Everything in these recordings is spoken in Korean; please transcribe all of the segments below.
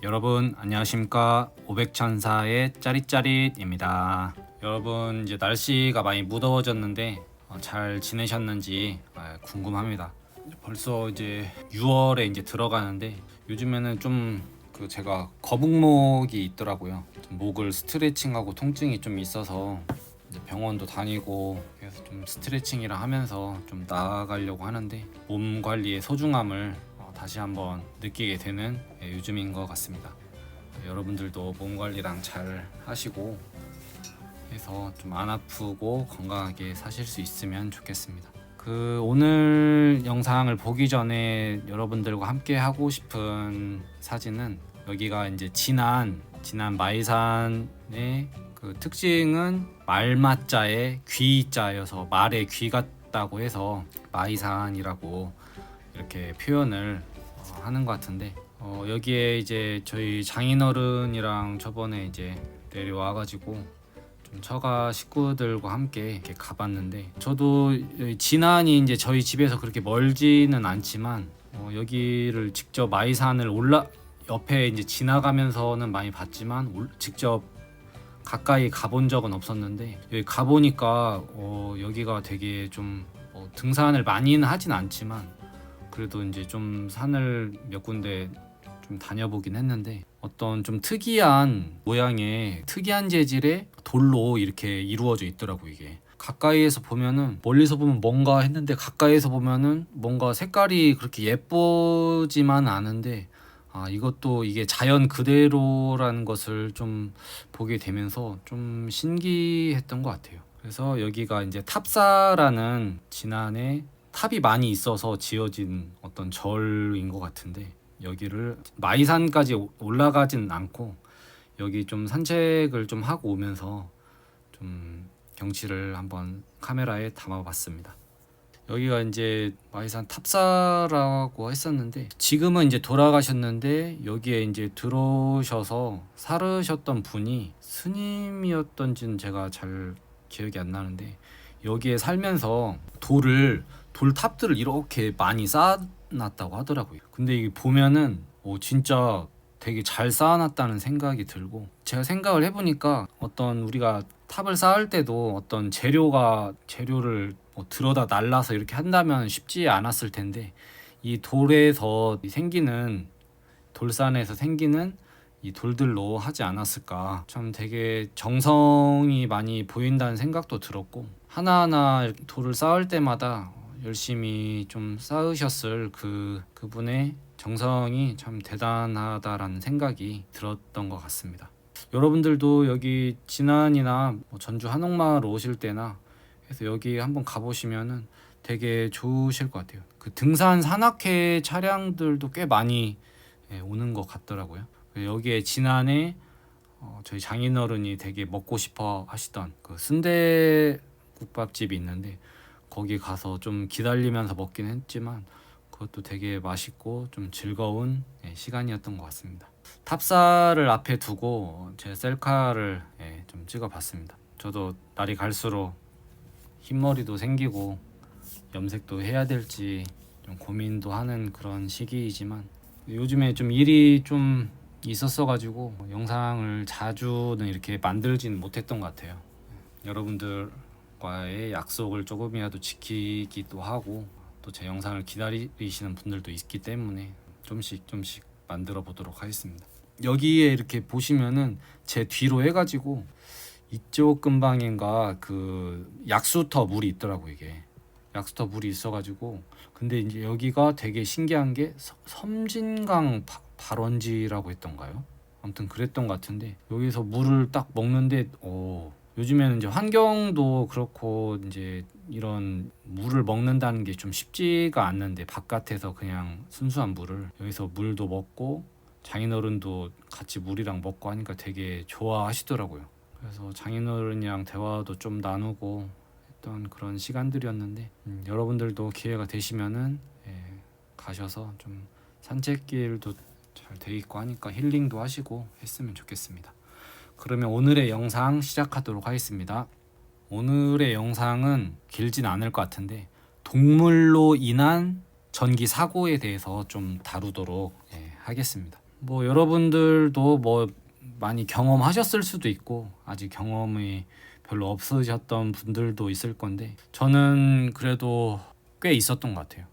여러분 안녕하십니까. 오백천사의 짜릿짜릿입니다. 여러분 이제 날씨가 많이 무더워졌는데 잘 지내셨는지 궁금합니다. 벌써 이제 6월에 이제 들어가는데 요즘에는 좀 제가 거북목이 있더라고요. 목을 스트레칭하고 통증이 좀 있어서 이제 병원도 다니고 그래서 좀 스트레칭이랑 하면서 좀 나아가려고 하는데 몸 관리의 소중함을 다시 한번 느끼게 되는 요즘인 것 같습니다. 여러분들도 몸 관리랑 잘 하시고 해서 좀 안 아프고 건강하게 사실 수 있으면 좋겠습니다. 오늘 영상을 보기 전에 여러분들과 함께 하고 싶은 사진은 여기가 이제 지난 마이산의 특징은 말마자의 귀자여서 말의 귀 같다고 해서 마이산이라고 이렇게 표현을 하는 것 같은데 여기에 이제 저희 장인어른이랑 저번에 이제 내려와가지고 좀 처가 식구들과 함께 이렇게 가봤는데 저도 진안이 이제 저희 집에서 그렇게 멀지는 않지만 여기를 직접 마이산을 옆에 이제 지나가면서는 많이 봤지만 직접 가까이 가본 적은 없었는데 여기 가보니까 여기가 되게 좀 등산을 많이는 하진 않지만 그래도 이제 좀 산을 몇 군데 좀 다녀보긴 했는데 어떤 좀 특이한 모양의 특이한 재질의 돌로 이렇게 이루어져 있더라고. 이게 가까이에서 보면은 멀리서 보면 뭔가 했는데 가까이에서 보면은 뭔가 색깔이 그렇게 예쁘지만 않은데 이것도 이게 자연 그대로라는 것을 좀 보게 되면서 좀 신기했던 것 같아요. 그래서 여기가 이제 탑사라는 진안에 탑이 많이 있어서 지어진 어떤 절인 것 같은데 여기를 마이산까지 올라가진 않고 여기 좀 산책을 좀 하고 오면서 좀 경치를 한번 카메라에 담아봤습니다. 여기가 이제 마이산 탑사라고 했었는데 지금은 이제 돌아가셨는데 여기에 이제 들어오셔서 살으셨던 분이 스님이었던지는 제가 잘 기억이 안 나는데 여기에 살면서 돌탑들을 이렇게 많이 쌓아놨다고 하더라고요. 근데 이게 보면은 진짜 되게 잘 쌓아놨다는 생각이 들고 제가 생각을 해보니까 어떤 우리가 탑을 쌓을 때도 어떤 재료를 들어다 날라서 이렇게 한다면 쉽지 않았을 텐데 이 돌산에서 생기는 이 돌들로 하지 않았을까. 참 되게 정성이 많이 보인다는 생각도 들었고 하나하나 돌을 쌓을 때마다 열심히 좀 쌓으셨을 그분의 정성이 참 대단하다라는 생각이 들었던 것 같습니다. 여러분들도 여기 진안이나 전주 한옥마을 오실 때나 해서 여기 한번 가보시면은 되게 좋으실 것 같아요. 등산 산악회 차량들도 꽤 많이 오는 것 같더라고요. 여기에 진안에 저희 장인어른이 되게 먹고 싶어 하시던 순대국밥집이 있는데 거기 가서 좀 기다리면서 먹긴 했지만 그것도 되게 맛있고 좀 즐거운 시간이었던 것 같습니다. 탑사를 앞에 두고 제 셀카를 좀 찍어봤습니다. 저도 날이 갈수록 흰머리도 생기고 염색도 해야 될지 좀 고민도 하는 그런 시기이지만 요즘에 좀 일이 좀 있었어가지고 영상을 자주는 이렇게 만들지는 못했던 것 같아요. 여러분들과의 약속을 조금이라도 지키기도 하고 또 제 영상을 기다리시는 분들도 있기 때문에 좀씩 만들어 보도록 하겠습니다. 여기에 이렇게 보시면은 제 뒤로 해가지고 이쪽 근방인가 약수터 물이 있더라고. 이게 약수터 물이 있어가지고 근데 이제 여기가 되게 신기한 게 섬진강 발원지라고 했던가요? 아무튼 그랬던 것 같은데 여기서 물을 딱 먹는데 요즘에는 이제 환경도 그렇고 이제 이런 물을 먹는다는 게 좀 쉽지가 않는데 바깥에서 그냥 순수한 물을 여기서 물도 먹고 장인어른도 같이 물이랑 먹고 하니까 되게 좋아하시더라고요. 그래서 장인어른이랑 대화도 좀 나누고 했던 그런 시간들이었는데 여러분들도 기회가 되시면은 가셔서 좀 산책길도 잘 돼 있고 하니까 힐링도 하시고 했으면 좋겠습니다. 그러면 오늘의 영상 시작하도록 하겠습니다. 오늘의 영상은 길진 않을 것 같은데 동물로 인한 전기 사고에 대해서 좀 다루도록 하겠습니다. 뭐 여러분들도 뭐 많이 경험하셨을 수도 있고 아직 경험이 별로 없으셨던 분들도 있을 건데 저는 그래도 꽤 있었던 것 같아요.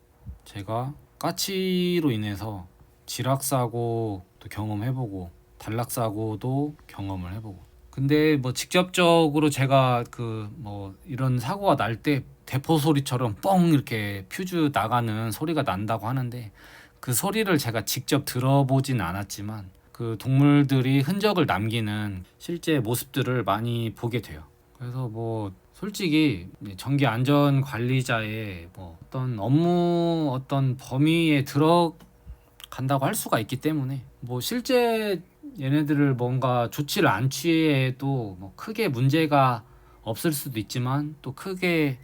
제가 까치로 인해서 지락사고도 경험해보고 단락사고도 경험을 해보고, 근데 뭐 직접적으로 제가 그 뭐 이런 사고가 날 때 대포 소리처럼 뻥 이렇게 퓨즈 나가는 소리가 난다고 하는데 그 소리를 제가 직접 들어보진 않았지만 그 동물들이 흔적을 남기는 실제 모습들을 많이 보게 돼요. 그래서 뭐 솔직히 전기 안전 관리자의 뭐 어떤 업무 어떤 범위에 들어간다고 할 수가 있기 때문에 뭐 실제 얘네들을 뭔가 조치를 안 취해도 뭐 크게 문제가 없을 수도 있지만 또 크게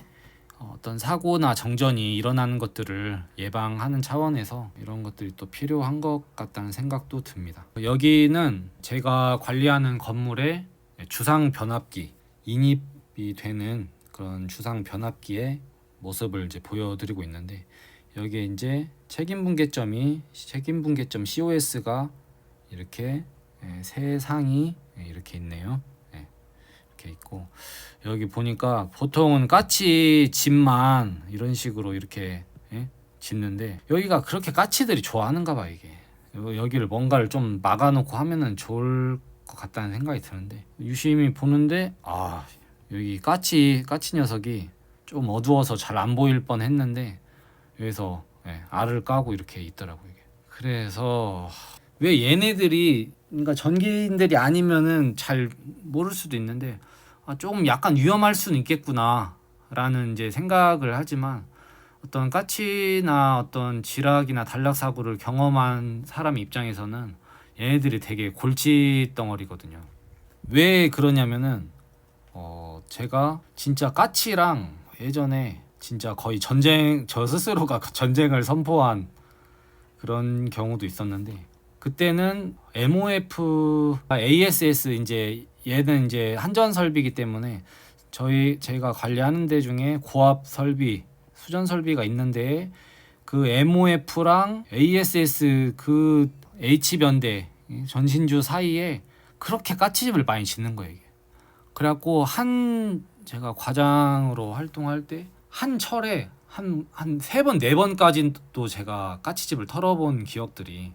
어떤 사고나 정전이 일어나는 것들을 예방하는 차원에서 이런 것들이 또 필요한 것 같다는 생각도 듭니다. 여기는 제가 관리하는 건물의 주상 변압기, 인입이 되는 그런 주상 변압기의 모습을 이제 보여드리고 있는데, 여기에 이제 책임분계점 COS가 이렇게 세 상이 이렇게 있네요. 이렇게 있고, 여기 보니까 보통은 까치 집만 이런 식으로 이렇게 짓는데 여기가 그렇게 까치들이 좋아하는가 봐. 이게 여기를 뭔가를 좀 막아놓고 하면은 좋을 것 같다는 생각이 드는데, 유심히 보는데 여기 까치 녀석이 좀 어두워서 잘 안 보일 뻔 했는데 여기서 알을 까고 이렇게 있더라고요. 이게. 그래서 왜 얘네들이, 그러니까 전기인들이 아니면은 잘 모를 수도 있는데 조금 약간 위험할 수는 있겠구나 라는 이제 생각을 하지만, 어떤 까치나 어떤 지락이나 단락 사고를 경험한 사람 입장에서는 얘네들이 되게 골칫덩어리거든요. 왜 그러냐면은 제가 진짜 까치랑 예전에 진짜 거의 저 스스로가 전쟁을 선포한 그런 경우도 있었는데, 그때는 MOF, ASS 이제 얘는 이제 한전 설비이기 때문에 제가 관리하는 데 중에 고압 설비, 수전 설비가 있는데 그 MOF랑 ASS 그 H변대 전신주 사이에 그렇게 까치집을 많이 짓는 거예요. 이게. 그래갖고 제가 과장으로 활동할 때 한 철에 한 3번 4번까지도 제가 까치집을 털어본 기억들이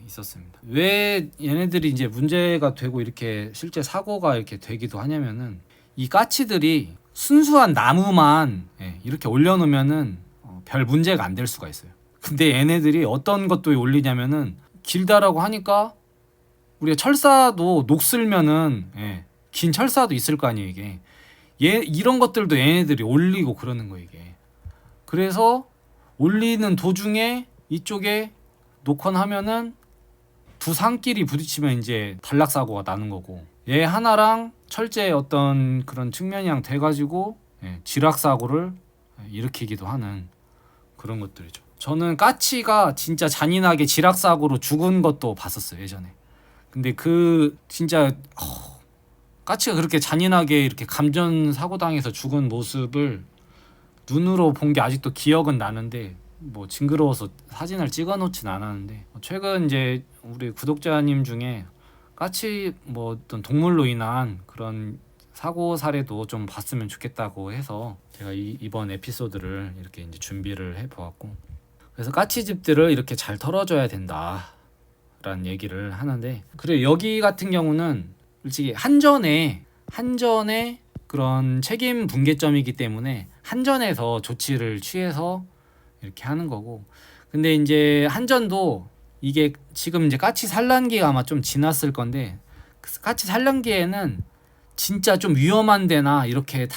있었습니다. 왜 얘네들이 이제 문제가 되고 이렇게 실제 사고가 이렇게 되기도 하냐면은, 이 까치들이 순수한 나무만 이렇게 올려놓으면은 별 문제가 안 될 수가 있어요. 근데 얘네들이 어떤 것도 올리냐면은, 길다라고 하니까 우리가 철사도 녹슬면은 긴 철사도 있을 거 아니에요. 이게 이런 것들도 얘네들이 올리고 그러는 거예요. 이게. 그래서 올리는 도중에 이쪽에 놓거나 하면은 두 상끼리 부딪히면 이제 단락 사고가 나는 거고, 얘 하나랑 철제 어떤 그런 측면이랑 돼가지고 지락 사고를 일으키기도 하는 그런 것들이죠. 저는 까치가 진짜 잔인하게 지락 사고로 죽은 것도 봤었어요, 예전에. 근데 그 진짜 까치가 그렇게 잔인하게 이렇게 감전 사고 당해서 죽은 모습을 눈으로 본 게 아직도 기억은 나는데, 뭐 징그러워서 사진을 찍어놓진 않았는데, 최근 이제 우리 구독자님 중에 까치 뭐 어떤 동물로 인한 그런 사고 사례도 좀 봤으면 좋겠다고 해서 제가 이번 에피소드를 이렇게 이제 준비를 해보았고, 그래서 까치집들을 이렇게 잘 털어줘야 된다라는 얘기를 하는데, 그래 여기 같은 경우는 솔직히 한전의 그런 책임 분계점이기 때문에 한전에서 조치를 취해서 이렇게 하는 거고, 근데 이제 한전도 이게 지금 이제 까치 산란기가 아마 좀 지났을 건데, 그 까치 산란기에는 진짜 좀 위험한 데나 이렇게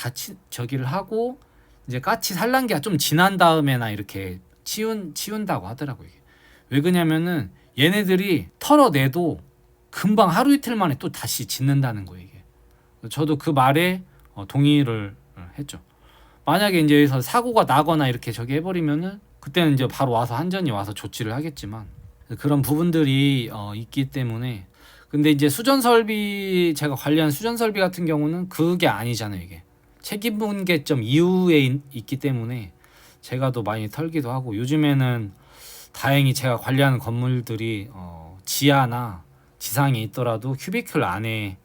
저기를 하고 이제 까치 산란기가 좀 지난 다음에나 이렇게 치운다고 하더라고요. 이게. 왜 그러냐면은 얘네들이 털어내도 금방 하루 이틀 만에 또 다시 짓는다는 거예요. 이게. 저도 그 말에 동의를 했죠. 만약에 이제 여기서 사고가 나거나 이렇게 저기 해버리면은 그때는 이제 바로 와서 한전이 와서 조치를 하겠지만, 그런 부분들이 있기 때문에. 근데 이제 제가 관리한 수전 설비 같은 경우는 그게 아니잖아요. 이게 책임 분계점 이후에 있기 때문에 제가 더 많이 털기도 하고, 요즘에는 다행히 제가 관리하는 건물들이 지하나 지상에 있더라도 큐비클 안에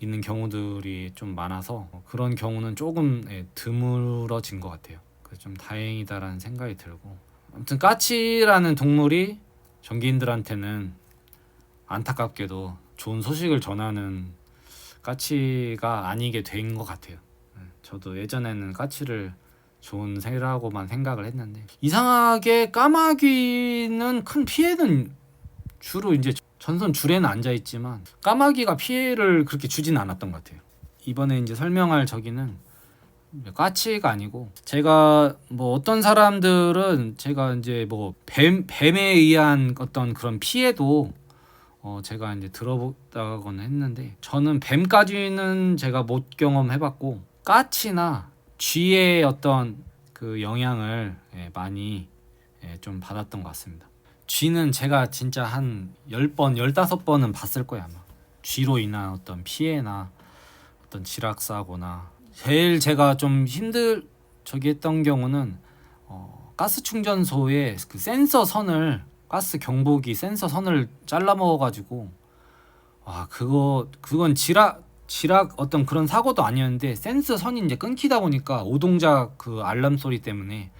있는 경우들이 좀 많아서 그런 경우는 조금 드물어진 것 같아요. 그래서 좀 다행이다라는 생각이 들고, 아무튼 까치라는 동물이 전기인들한테는 안타깝게도 좋은 소식을 전하는 까치가 아니게 된 것 같아요. 저도 예전에는 까치를 좋은 새라고만 생각을 했는데, 이상하게 까마귀는 큰 피해는 주로 이제 전선 줄에는 앉아 있지만 까마귀가 피해를 그렇게 주진 않았던 것 같아요. 이번에 이제 설명할 저기는 까치가 아니고, 제가 뭐 어떤 사람들은 제가 이제 뭐 뱀에 의한 어떤 그런 피해도 제가 이제 들어보다거나 했는데, 저는 뱀까지는 제가 못 경험해봤고 까치나 쥐의 어떤 그 영향을 많이 좀 받았던 것 같습니다. 쥐는 제가 진짜 한 10번, 15번은 봤을 거예요 아마. 쥐로 인한 어떤 피해나 어떤 지락사고나, 제일 제가 좀 저기 했던 경우는 가스 충전소에 그 센서 선을, 가스 경보기 센서 선을 잘라 먹어가지고, 와 그건 지락 어떤 그런 사고도 아니었는데, 센서 선이 이제 끊기다 보니까 오동작 그 알람 소리 때문에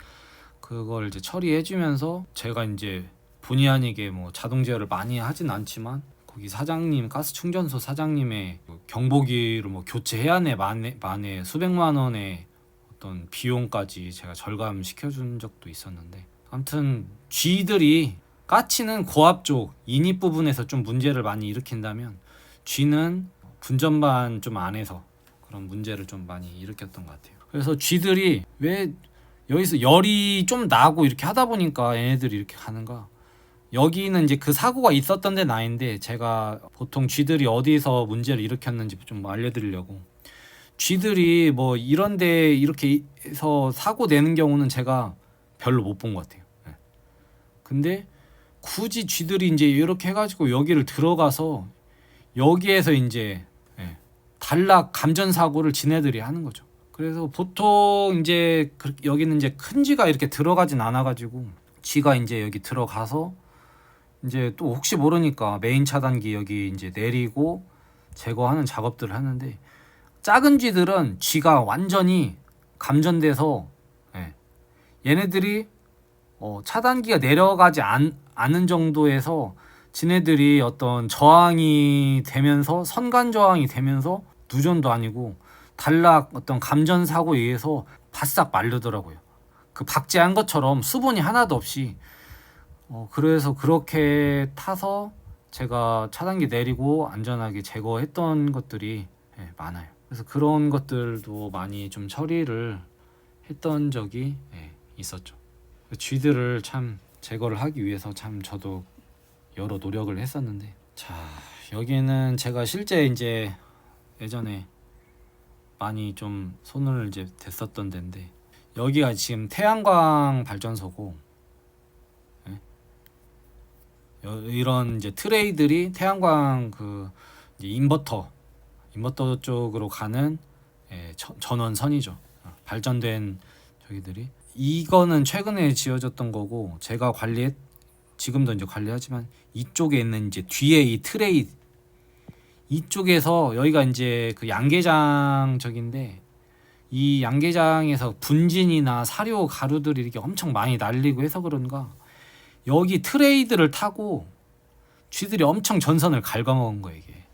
그걸 이제 처리해주면서, 제가 이제 본의 아니게 뭐 자동 제어를 많이 하진 않지만 거기 사장님, 가스 충전소 사장님의 경보기를 뭐 교체해야 하네 만에 수백만 원의 어떤 비용까지 제가 절감시켜준 적도 있었는데, 아무튼 쥐들이, 까치는 고압 쪽 인입 부분에서 좀 문제를 많이 일으킨다면 쥐는 분전반 좀 안에서 그런 문제를 좀 많이 일으켰던 것 같아요. 그래서 쥐들이 왜 여기서 열이 좀 나고 이렇게 하다 보니까 얘네들이 이렇게 가는가, 여기는 이제 그 사고가 있었던 데는 아닌데, 제가 보통 쥐들이 어디서 문제를 일으켰는지 좀 알려드리려고, 쥐들이 뭐 이런 데 이렇게 해서 사고 내는 경우는 제가 별로 못 본 것 같아요. 근데 굳이 쥐들이 이제 이렇게 해가지고 여기를 들어가서 여기에서 이제 단락 감전 사고를 지네들이 하는 거죠. 그래서 보통 이제 여기는 이제 큰 쥐가 이렇게 들어가진 않아가지고, 쥐가 이제 여기 들어가서 이제 또 혹시 모르니까 메인 차단기 여기 이제 내리고 제거하는 작업들을 하는데, 작은 쥐들은 쥐가 완전히 감전돼서 얘네들이 차단기가 내려가지 않은 정도에서 지네들이 어떤 저항이 되면서, 선간 저항이 되면서 누전도 아니고 단락 어떤 감전 사고에 의해서 바싹 마르더라고요. 그 박제한 것처럼 수분이 하나도 없이. 그래서 그렇게 타서 제가 차단기 내리고 안전하게 제거했던 것들이 많아요. 그래서 그런 것들도 많이 좀 처리를 했던 적이 있었죠. 쥐들을 참 제거를 하기 위해서 참 저도 여러 노력을 했었는데, 자, 여기는 제가 실제 이제 예전에 많이 좀 손을 이제 댔었던 데인데, 여기가 지금 태양광 발전소고, 이런 이제 트레이들이 태양광 그 이제 인버터 쪽으로 가는 전원선이죠. 발전된 저기들이, 이거는 최근에 지어졌던 거고, 제가 지금도 이제 관리하지만, 이쪽에 있는 이제 뒤에 이 트레이, 이쪽에서 여기가 이제 그 양계장 적인데, 이 양계장에서 분진이나 사료 가루들이 이렇게 엄청 많이 날리고 해서 그런가, 여기 트레이들을 타고 쥐들이 엄청 전선을 갉아먹은 거예요. 이게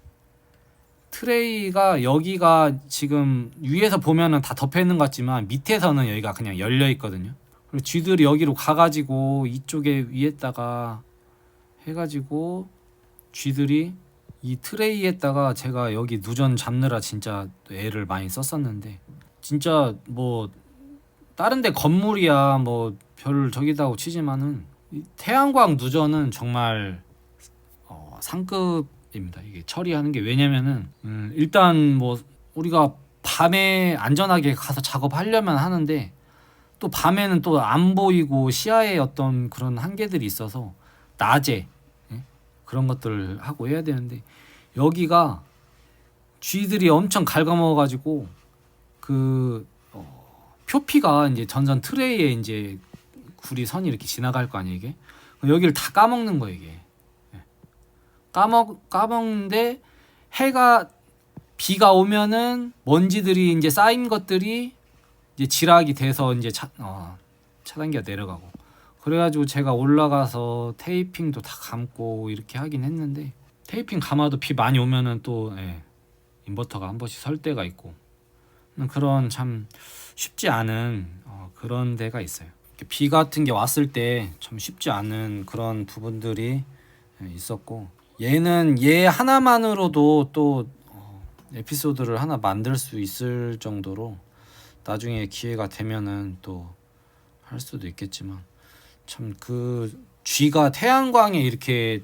트레이가, 여기가 지금 위에서 보면은 다 덮여 있는 것 같지만 밑에서는 여기가 그냥 열려 있거든요. 그리고 쥐들이 여기로 가가지고 이쪽에 위에다가 해가지고, 쥐들이 이 트레이에다가, 제가 여기 누전 잡느라 진짜 애를 많이 썼었는데, 진짜 뭐 다른 데 건물이야 뭐 별 저기다고 치지만은 태양광 누전은 정말 상급입니다. 이게 처리하는 게. 왜냐면은 일단 뭐 우리가 밤에 안전하게 가서 작업하려면 하는데, 또 밤에는 또 안 보이고 시야에 어떤 그런 한계들이 있어서 낮에 그런 것들을 하고 해야 되는데, 여기가 쥐들이 엄청 갉아먹어 가지고 그 표피가 이제 전선 트레이에 이제 구리 선이 이렇게 지나갈 거 아니에요. 이게 여기를 다 까먹는 거예요. 이게 까먹는데 해가 비가 오면은 먼지들이 이제 쌓인 것들이 이제 지락이 돼서 이제 차단기가 내려가고, 그래가지고 제가 올라가서 테이핑도 다 감고 이렇게 하긴 했는데, 테이핑 감아도 비 많이 오면은 또 인버터가 한 번씩 설 때가 있고, 그런 참 쉽지 않은 그런 데가 있어요. 비 같은 게 왔을 때 참 쉽지 않은 그런 부분들이 있었고, 얘는 얘 하나만으로도 또 에피소드를 하나 만들 수 있을 정도로 나중에 기회가 되면은 또 할 수도 있겠지만, 참 그 쥐가 태양광에 이렇게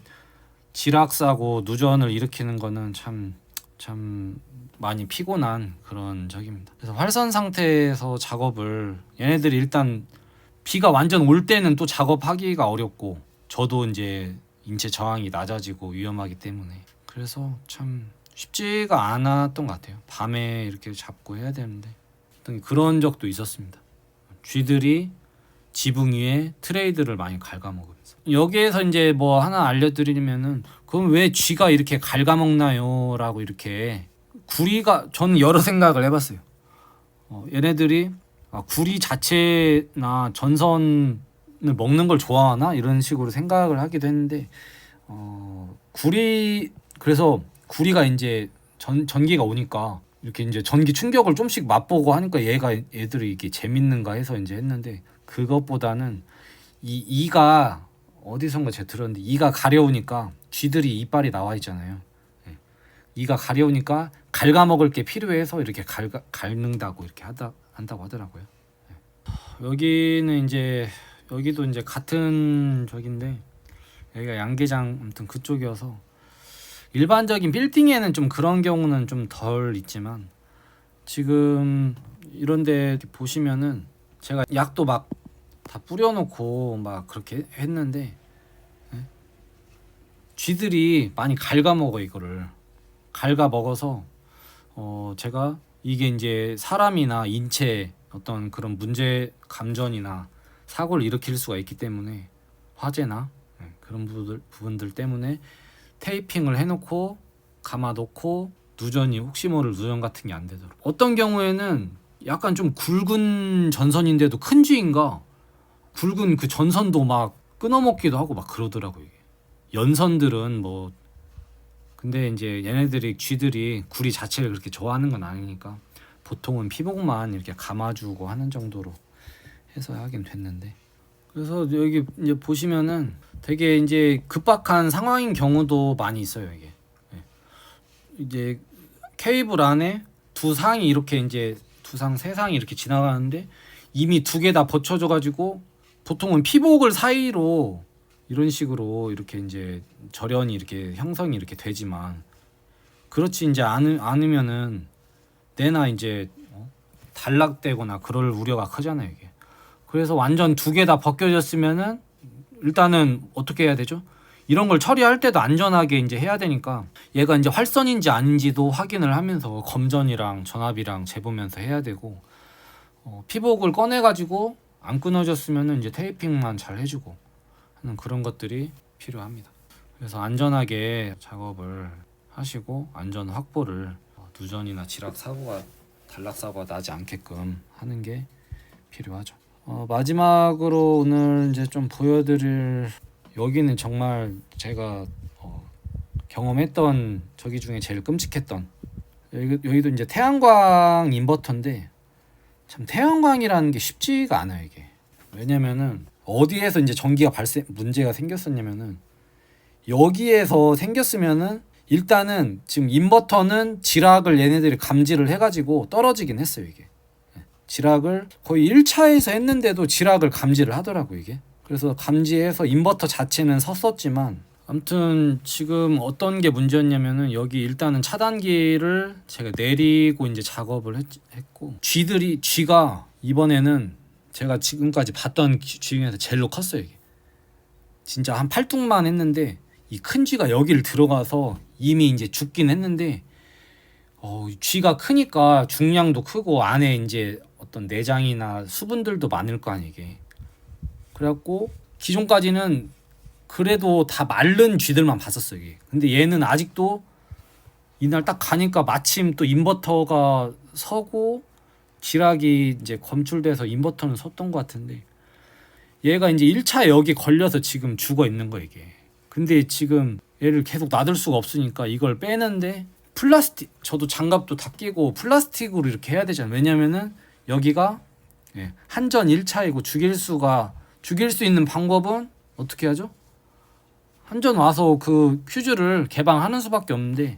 지락사고 누전을 일으키는 거는 참 많이 피곤한 그런 적입니다. 그래서 활선 상태에서 작업을, 얘네들이 일단 비가 완전 올 때는 또 작업하기가 어렵고, 저도 이제 인체 저항이 낮아지고 위험하기 때문에, 그래서 참 쉽지가 않았던 것 같아요. 밤에 이렇게 잡고 해야 되는데 그런 적도 있었습니다. 쥐들이 지붕 위에 트레이드를 많이 갉아먹으면서. 여기에서 이제 뭐 하나 알려드리면은, 그럼 왜 쥐가 이렇게 갉아먹나요? 라고 이렇게 구리가, 저는 여러 생각을 해봤어요. 얘네들이 구리 자체나 전선을 먹는 걸 좋아하나? 이런 식으로 생각을 하기도 했는데, 그래서 구리가 이제 전기가 오니까 이렇게 이제 전기 충격을 좀씩 맛보고 하니까 얘들이 이게 재밌는가 해서 이제 했는데, 그것보다는 이가 어디선가 제가 들었는데, 이가 가려우니까, 쥐들이 이빨이 나와 있잖아요. 이가 가려우니까 갉아먹을 게 필요해서 이렇게 갉는다고 이렇게 한다고 하더라고요. 여기는 이제, 여기도 이제 같은 적인데, 여기가 양계장 아무튼 그쪽이어서, 일반적인 빌딩에는 좀 그런 경우는 좀 덜 있지만, 지금 이런데 보시면은 제가 약도 막 다 뿌려놓고 막 그렇게 했는데, 쥐들이 많이 갉아먹어. 이거를 갉아먹어서 제가 이게 이제 사람이나 인체 어떤 그런 문제, 감전이나 사고를 일으킬 수가 있기 때문에, 화재나 그런 부분들 때문에 테이핑을 해놓고 감아놓고, 누전이 혹시 모를 누전 같은 게 안 되도록. 어떤 경우에는 약간 좀 굵은 전선인데도 큰 쥐인가 굵은 그 전선도 막 끊어먹기도 하고 막 그러더라고요. 이게 연선들은 뭐, 근데 이제 얘네들이, 쥐들이 구리 자체를 그렇게 좋아하는 건 아니니까 보통은 피복만 이렇게 감아주고 하는 정도로 해서 하긴 됐는데, 그래서 여기 이제 보시면은 되게 이제 급박한 상황인 경우도 많이 있어요. 이게 이제 케이블 안에 두 상이 이렇게 이제 세 상이 이렇게 지나가는데, 이미 두 개 다 벗겨져 가지고, 보통은 피복을 사이로 이런 식으로 이렇게 이제 절연이 이렇게 형성이 이렇게 되지만, 그렇지 이제 않으면은 내나 이제 단락되거나 그럴 우려가 크잖아요. 이게 그래서 완전 두 개 다 벗겨졌으면은 일단은 어떻게 해야 되죠? 이런 걸 처리할 때도 안전하게 이제 해야 되니까, 얘가 이제 활선인지 아닌지도 확인을 하면서 검전이랑 전압이랑 재보면서 해야 되고, 피복을 꺼내 가지고 안 끊어졌으면은 이제 테이핑만 잘 해주고 하는 그런 것들이 필요합니다. 그래서 안전하게 작업을 하시고, 안전 확보를, 누전이나 지락 사고가, 단락 사고가 나지 않게끔 하는 게 필요하죠. 마지막으로 오늘 이제 좀 보여드릴, 여기는 정말 제가 경험했던 저기 중에 제일 끔찍했던, 여기도 이제 태양광 인버터인데, 참 태양광이라는 게 쉽지가 않아요. 이게 왜냐면은 어디에서 이제 전기가 문제가 생겼었냐면은, 여기에서 생겼으면은 일단은 지금 인버터는 지락을 얘네들이 감지를 해가지고 떨어지긴 했어요. 이게 지락을 거의 1차에서 했는데도 지락을 감지를 하더라고. 이게 그래서 감지해서 인버터 자체는 섰었지만, 아무튼 지금 어떤 게 문제였냐면은, 여기 일단은 차단기를 제가 내리고 이제 작업을 했고, 쥐가 이번에는 제가 지금까지 봤던 쥐 중에서 제일로 컸어요. 이게 진짜 한 팔뚝만 했는데, 이 큰 쥐가 여기를 들어가서 이미 이제 죽긴 했는데, 쥐가 크니까 중량도 크고 안에 이제 어떤 내장이나 수분들도 많을 거 아니에요. 이게 그래갖고 기존까지는 그래도 다 마른 쥐들만 봤었어요 이게. 근데 얘는 아직도 이날 딱 가니까 마침 또 인버터가 서고 지락이 이제 검출돼서 인버터는 섰던 것 같은데 얘가 이제 1차 여기 걸려서 지금 죽어 있는 거예요 이게. 근데 지금 얘를 계속 놔둘 수가 없으니까 이걸 빼는데 플라스틱, 저도 장갑도 다 끼고 플라스틱으로 이렇게 해야 되잖아요. 왜냐면은 여기가 한전 1차이고 죽일 수 있는 방법은 어떻게 하죠? 한전 와서 그 퓨즈를 개방하는 수밖에 없는데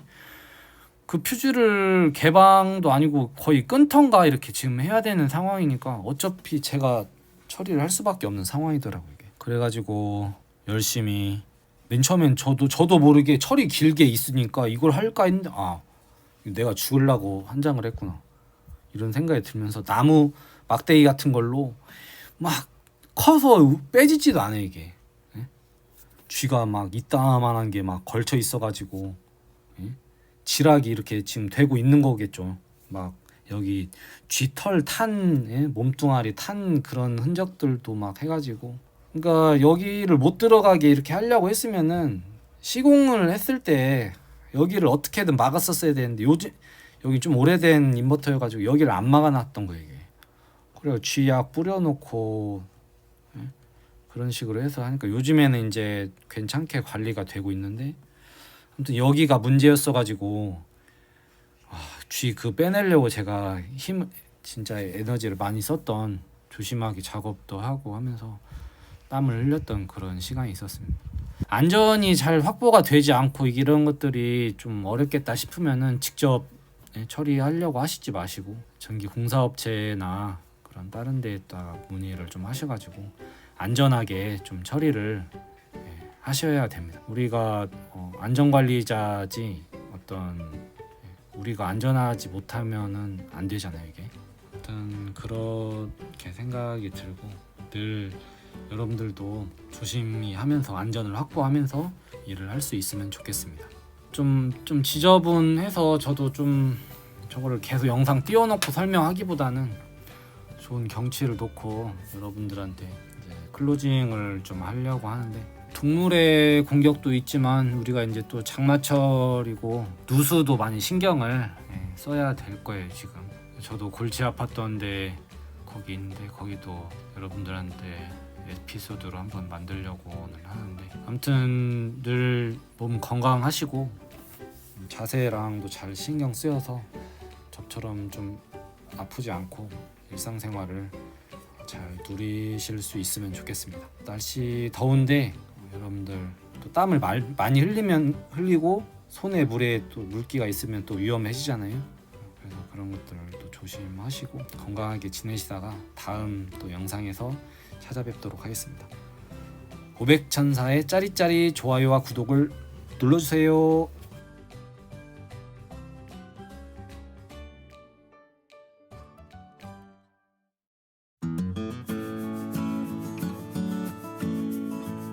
그 퓨즈를 개방도 아니고 거의 끊던가 이렇게 지금 해야 되는 상황이니까 어차피 제가 처리를 할 수밖에 없는 상황이더라고요 이게. 그래가지고 열심히 맨 처음엔 저도 모르게 철이 길게 있으니까 이걸 할까 했는데 내가 죽으려고 한장을 했구나 이런 생각이 들면서 나무 막대기 같은 걸로 막 커서 빼지지도 않아요 이게. 쥐가 막 이따만한 게 막 걸쳐 있어가지고 지락이 이렇게 지금 되고 있는 거겠죠. 막 여기 쥐털 탄 몸뚱아리 탄 그런 흔적들도 막 해가지고 그러니까 여기를 못 들어가게 이렇게 하려고 했으면은 시공을 했을 때 여기를 어떻게든 막았었어야 되는데 여기 좀 오래된 인버터여가지고 여기를 안 막아놨던 거예요 이게. 그래서 쥐약 뿌려놓고 그런 식으로 해서 하니까 요즘에는 이제 괜찮게 관리가 되고 있는데 아무튼 여기가 문제였어가지고 쥐 그 빼내려고 제가 진짜 에너지를 많이 썼던 조심하게 작업도 하고 하면서 땀을 흘렸던 그런 시간이 있었습니다. 안전이 잘 확보가 되지 않고 이런 것들이 좀 어렵겠다 싶으면은 직접 처리하려고 하시지 마시고 전기 공사업체나 그런 다른 데에다 문의를 좀 하셔가지고 안전하게 좀 처리를 하셔야 됩니다. 우리가 안전관리자지 우리가 안전하지 못하면은 안 되잖아요 이게. 아무튼 그렇게 생각이 들고 늘 여러분들도 조심히 하면서 안전을 확보하면서 일을 할 수 있으면 좋겠습니다. 좀 지저분해서 저도 좀 저거를 계속 영상 띄워놓고 설명하기보다는 좋은 경치를 놓고 여러분들한테 이제 클로징을 좀 하려고 하는데 동물의 공격도 있지만 우리가 이제 또 장마철이고 누수도 많이 신경을 써야 될 거예요. 지금 저도 골치 아팠던데 거기 있는데 거기도 여러분들한테 에피소드로 한번 만들려고는 하는데 아무튼 늘 몸 건강하시고 자세랑도 잘 신경 쓰여서 저처럼 좀 아프지 않고 일상생활을 잘 누리실 수 있으면 좋겠습니다. 날씨 더운데 여러분들 또 땀을 많이 흘리고 손에 물에 또 물기가 있으면 또 위험해지잖아요. 그래서 그런 것들도 조심하시고 건강하게 지내시다가 다음 또 영상에서 찾아뵙도록 하겠습니다. 고백천사의 짜리짜리 좋아요와 구독을 눌러주세요.